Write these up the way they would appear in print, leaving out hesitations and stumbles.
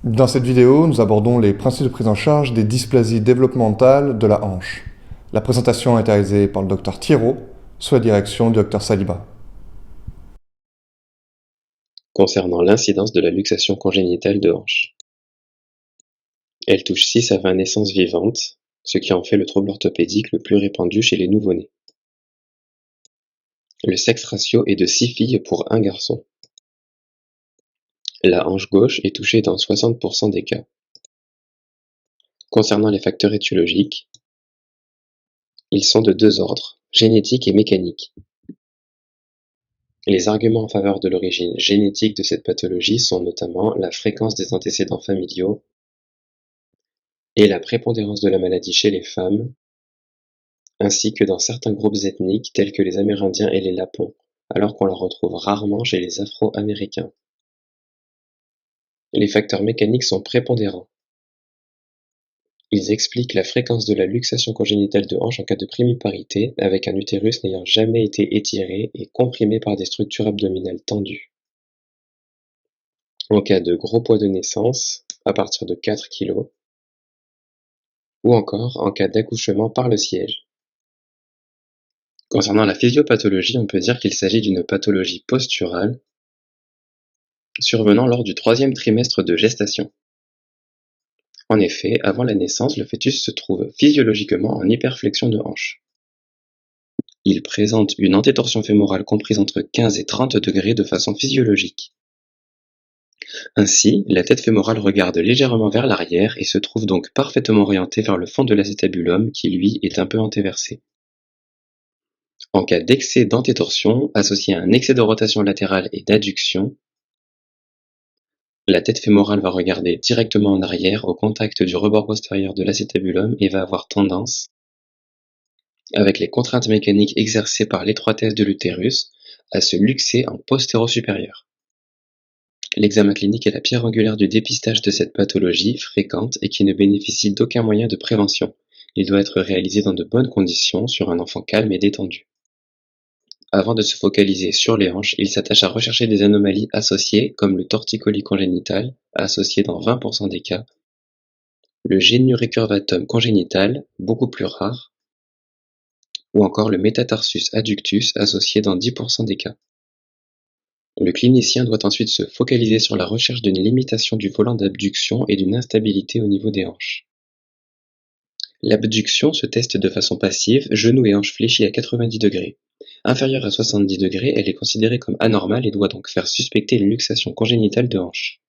Dans cette vidéo, nous abordons les principes de prise en charge des dysplasies développementales de la hanche. La présentation est réalisée par le Dr Thiraud, sous la direction du Dr Saliba. Concernant l'incidence de la luxation congénitale de hanche. Elle touche 6 à 20 naissances vivantes, ce qui en fait le trouble orthopédique le plus répandu chez les nouveau-nés. Le sexe ratio est de 6 filles pour 1 garçon. La hanche gauche est touchée dans 60% des cas. Concernant les facteurs étiologiques, ils sont de 2 ordres, génétique et mécanique. Les arguments en faveur de l'origine génétique de cette pathologie sont notamment la fréquence des antécédents familiaux et la prépondérance de la maladie chez les femmes, ainsi que dans certains groupes ethniques tels que les Amérindiens et les Lapons, alors qu'on la retrouve rarement chez les Afro-Américains. Les facteurs mécaniques sont prépondérants. Ils expliquent la fréquence de la luxation congénitale de hanche en cas de primiparité, avec un utérus n'ayant jamais été étiré et comprimé par des structures abdominales tendues. En cas de gros poids de naissance, à partir de 4 kg, ou encore en cas d'accouchement par le siège. Concernant la physiopathologie, on peut dire qu'il s'agit d'une pathologie posturale survenant lors du 3e trimestre de gestation. En effet, avant la naissance, le fœtus se trouve physiologiquement en hyperflexion de hanche. Il présente une antétorsion fémorale comprise entre 15 et 30 degrés de façon physiologique. Ainsi, la tête fémorale regarde légèrement vers l'arrière et se trouve donc parfaitement orientée vers le fond de l'acétabulum qui, lui, est un peu antéversé. En cas d'excès d'antétorsion, associé à un excès de rotation latérale et d'adduction, la tête fémorale va regarder directement en arrière au contact du rebord postérieur de l'acétabulum et va avoir tendance, avec les contraintes mécaniques exercées par l'étroitesse de l'utérus, à se luxer en postéro-supérieur. L'examen clinique est la pierre angulaire du dépistage de cette pathologie fréquente et qui ne bénéficie d'aucun moyen de prévention. Il doit être réalisé dans de bonnes conditions sur un enfant calme et détendu. Avant de se focaliser sur les hanches, il s'attache à rechercher des anomalies associées comme le torticolis congénital, associé dans 20% des cas, le géniorecurvatum congénital, beaucoup plus rare, ou encore le métatarsus adductus, associé dans 10% des cas. Le clinicien doit ensuite se focaliser sur la recherche d'une limitation du volant d'abduction et d'une instabilité au niveau des hanches. L'abduction se teste de façon passive, genoux et hanches fléchis à 90 degrés. Inférieure à 70 degrés, elle est considérée comme anormale et doit donc faire suspecter une luxation congénitale de hanche.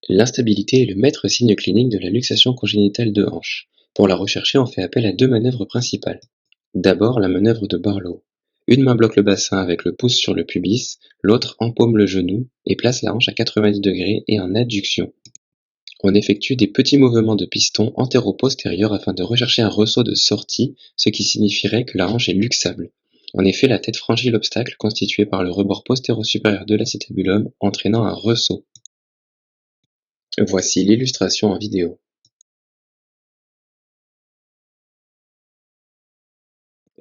L'instabilité est le maître signe clinique de la luxation congénitale de hanche. Pour la rechercher, on fait appel à 2 manœuvres principales. D'abord, la manœuvre de Barlow. Une main bloque le bassin avec le pouce sur le pubis, l'autre empaume le genou et place la hanche à 90 degrés et en adduction. On effectue des petits mouvements de piston antéro-postérieur afin de rechercher un ressaut de sortie, ce qui signifierait que la hanche est luxable. En effet, la tête franchit l'obstacle constitué par le rebord postéro-supérieur de l'acétabulum, entraînant un ressaut. Voici l'illustration en vidéo.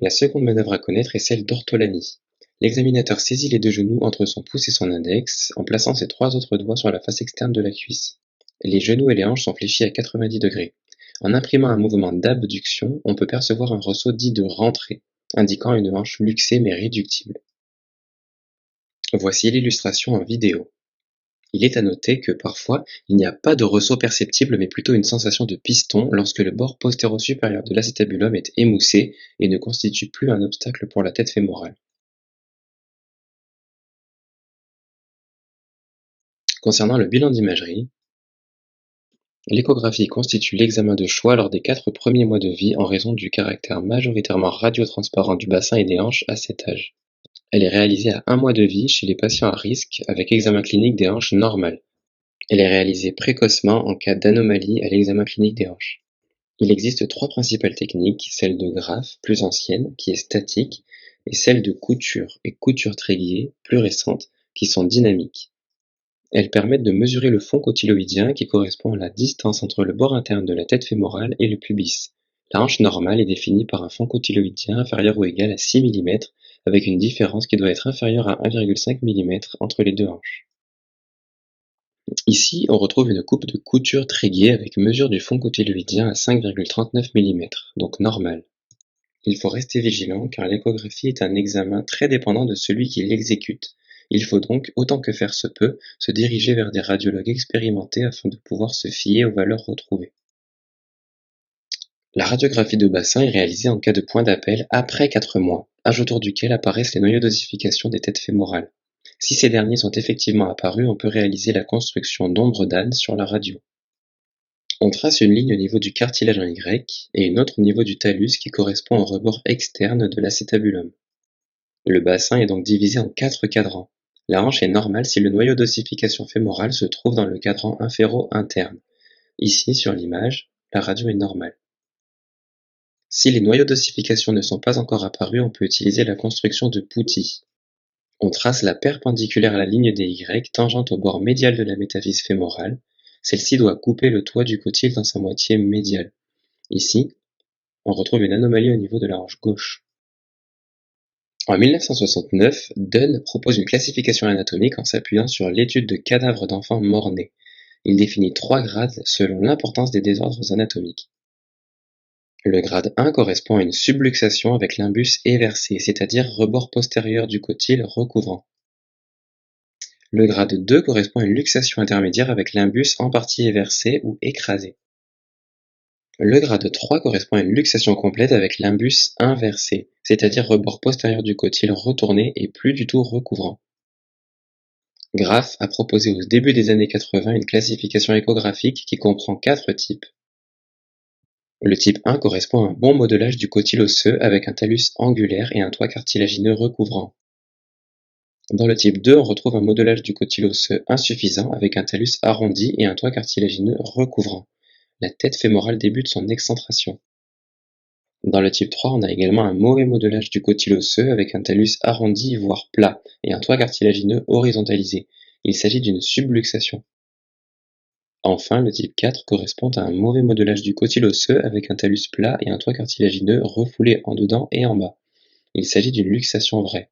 La seconde manœuvre à connaître est celle d'ortholanie. L'examinateur saisit les 2 genoux entre son pouce et son index, en plaçant ses 3 autres doigts sur la face externe de la cuisse. Les genoux et les hanches sont fléchis à 90 degrés. En imprimant un mouvement d'abduction, on peut percevoir un ressaut dit de rentrée, indiquant une hanche luxée mais réductible. Voici l'illustration en vidéo. Il est à noter que parfois, il n'y a pas de ressaut perceptible mais plutôt une sensation de piston lorsque le bord postéro-supérieur de l'acétabulum est émoussé et ne constitue plus un obstacle pour la tête fémorale. Concernant le bilan d'imagerie, l'échographie constitue l'examen de choix lors des 4 premiers mois de vie en raison du caractère majoritairement radiotransparent du bassin et des hanches à cet âge. Elle est réalisée à 1 mois de vie chez les patients à risque avec examen clinique des hanches normales. Elle est réalisée précocement en cas d'anomalie à l'examen clinique des hanches. Il existe 3 principales techniques, celle de graffe, plus ancienne, qui est statique, et celle de couture et couture tréguier, plus récente, qui sont dynamiques. Elles permettent de mesurer le fond cotyloïdien qui correspond à la distance entre le bord interne de la tête fémorale et le pubis. La hanche normale est définie par un fond cotyloïdien inférieur ou égal à 6 mm, avec une différence qui doit être inférieure à 1,5 mm entre les 2 hanches. Ici, on retrouve une coupe de couture tréguier avec mesure du fond cotyloïdien à 5,39 mm, donc normal. Il faut rester vigilant car l'échographie est un examen très dépendant de celui qui l'exécute. Il faut donc, autant que faire se peut, se diriger vers des radiologues expérimentés afin de pouvoir se fier aux valeurs retrouvées. La radiographie de bassin est réalisée en cas de point d'appel après 4 mois, âge autour duquel apparaissent les noyaux d'ossification des têtes fémorales. Si ces derniers sont effectivement apparus, on peut réaliser la construction d'ombres d'âne sur la radio. On trace une ligne au niveau du cartilage en Y et une autre au niveau du talus qui correspond au rebord externe de l'acétabulum. Le bassin est donc divisé en 4 cadrans. La hanche est normale si le noyau d'ossification fémorale se trouve dans le cadran inféro-interne. Ici, sur l'image, la radio est normale. Si les noyaux d'ossification ne sont pas encore apparus, on peut utiliser la construction de Pouty. On trace la perpendiculaire à la ligne des Y, tangente au bord médial de la métaphyse fémorale. Celle-ci doit couper le toit du cotyle dans sa moitié médiale. Ici, on retrouve une anomalie au niveau de la hanche gauche. En 1969, Dunn propose une classification anatomique en s'appuyant sur l'étude de cadavres d'enfants mort-nés. Il définit 3 grades selon l'importance des désordres anatomiques. Le grade 1 correspond à une subluxation avec l'imbus éversé, c'est-à-dire rebord postérieur du cotyle recouvrant. Le grade 2 correspond à une luxation intermédiaire avec l'imbus en partie éversé ou écrasé. Le grade 3 correspond à une luxation complète avec l'imbus inversé, c'est-à-dire rebord postérieur du cotyle retourné et plus du tout recouvrant. Graff a proposé au début des années 80 une classification échographique qui comprend 4 types. Le type 1 correspond à un bon modelage du cotyle osseux avec un talus angulaire et un toit cartilagineux recouvrant. Dans le type 2, on retrouve un modelage du cotyle osseux insuffisant avec un talus arrondi et un toit cartilagineux recouvrant. La tête fémorale débute son excentration. Dans le type 3, on a également un mauvais modelage du cotyle osseux avec un talus arrondi voire plat et un toit cartilagineux horizontalisé. Il s'agit d'une subluxation. Enfin, le type 4 correspond à un mauvais modelage du cotyle osseux avec un talus plat et un toit cartilagineux refoulé en dedans et en bas. Il s'agit d'une luxation vraie.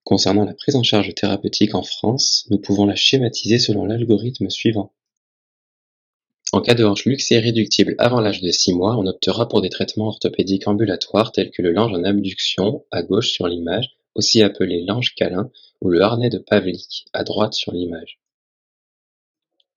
Concernant la prise en charge thérapeutique en France, nous pouvons la schématiser selon l'algorithme suivant. En cas de hanche luxée réductible avant l'âge de 6 mois, on optera pour des traitements orthopédiques ambulatoires tels que le lange en abduction, à gauche sur l'image, aussi appelé lange câlin, ou le harnais de Pavlik, à droite sur l'image.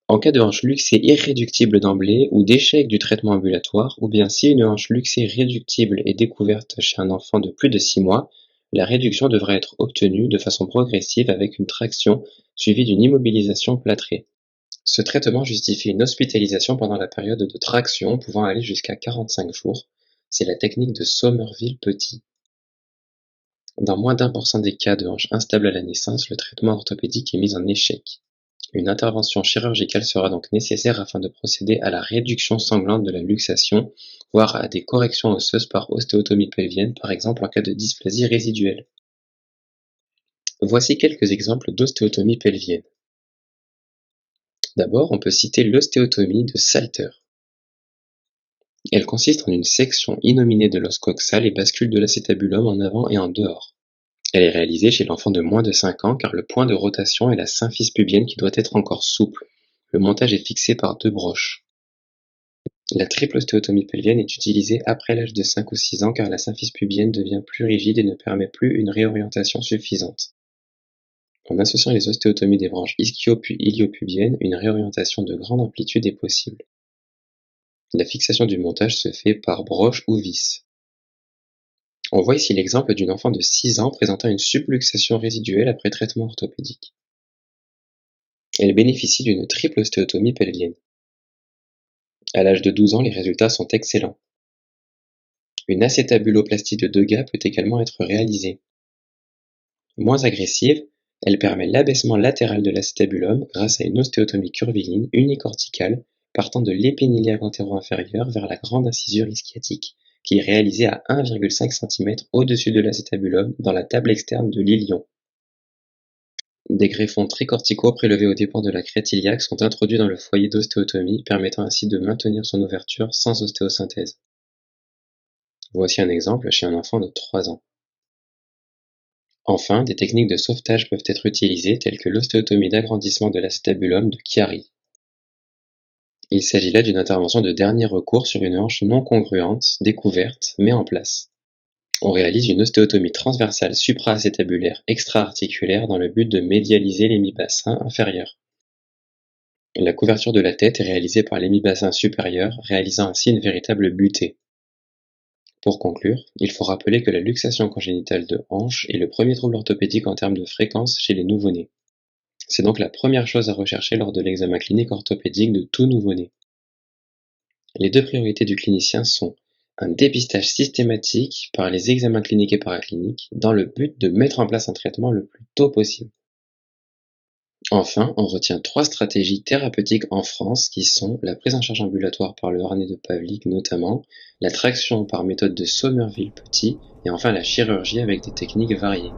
En cas de hanche luxée irréductible d'emblée ou d'échec du traitement ambulatoire, ou bien si une hanche luxée réductible est découverte chez un enfant de plus de 6 mois, la réduction devra être obtenue de façon progressive avec une traction suivie d'une immobilisation plâtrée. Ce traitement justifie une hospitalisation pendant la période de traction pouvant aller jusqu'à 45 jours. C'est la technique de Somerville-Petit. Dans moins d'1% des cas de hanche instable à la naissance, le traitement orthopédique est mis en échec. Une intervention chirurgicale sera donc nécessaire afin de procéder à la réduction sanglante de la luxation, voire à des corrections osseuses par ostéotomie pelvienne, par exemple en cas de dysplasie résiduelle. Voici quelques exemples d'ostéotomie pelvienne. D'abord, on peut citer l'ostéotomie de Salter. Elle consiste en une section inominée de l'os coxal et bascule de l'acétabulum en avant et en dehors. Elle est réalisée chez l'enfant de moins de 5 ans car le point de rotation est la symphyse pubienne qui doit être encore souple. Le montage est fixé par 2 broches. La triple ostéotomie pelvienne est utilisée après l'âge de 5 ou 6 ans car la symphyse pubienne devient plus rigide et ne permet plus une réorientation suffisante. En associant les ostéotomies des branches ischio puis iliopubiennes, une réorientation de grande amplitude est possible. La fixation du montage se fait par broche ou vis. On voit ici l'exemple d'une enfant de 6 ans présentant une subluxation résiduelle après traitement orthopédique. Elle bénéficie d'une triple ostéotomie pelvienne. À l'âge de 12 ans, les résultats sont excellents. Une acétabuloplastie de Degas peut également être réalisée. Moins agressive, elle permet l'abaissement latéral de l'acétabulum grâce à une ostéotomie curviline unicorticale partant de l'épiniliac antéro-inférieur vers la grande incisure ischiatique, qui est réalisée à 1,5 cm au-dessus de l'acétabulum dans la table externe de l'ilion. Des greffons tricorticaux prélevés aux dépens de la crête iliaque sont introduits dans le foyer d'ostéotomie, permettant ainsi de maintenir son ouverture sans ostéosynthèse. Voici un exemple chez un enfant de 3 ans. Enfin, des techniques de sauvetage peuvent être utilisées telles que l'ostéotomie d'agrandissement de l'acétabulum de Chiari. Il s'agit là d'une intervention de dernier recours sur une hanche non congruente, découverte, mais en place. On réalise une ostéotomie transversale supra-acétabulaire extra-articulaire dans le but de médialiser l'hémibassin inférieur. La couverture de la tête est réalisée par l'hémibassin supérieur, réalisant ainsi une véritable butée. Pour conclure, il faut rappeler que la luxation congénitale de hanche est le premier trouble orthopédique en termes de fréquence chez les nouveau-nés. C'est donc la première chose à rechercher lors de l'examen clinique orthopédique de tout nouveau-né. Les deux priorités du clinicien sont un dépistage systématique par les examens cliniques et paracliniques dans le but de mettre en place un traitement le plus tôt possible. Enfin, on retient 3 stratégies thérapeutiques en France qui sont la prise en charge ambulatoire par le harnais de Pavlik notamment, la traction par méthode de Sommerville-Petit et enfin la chirurgie avec des techniques variées.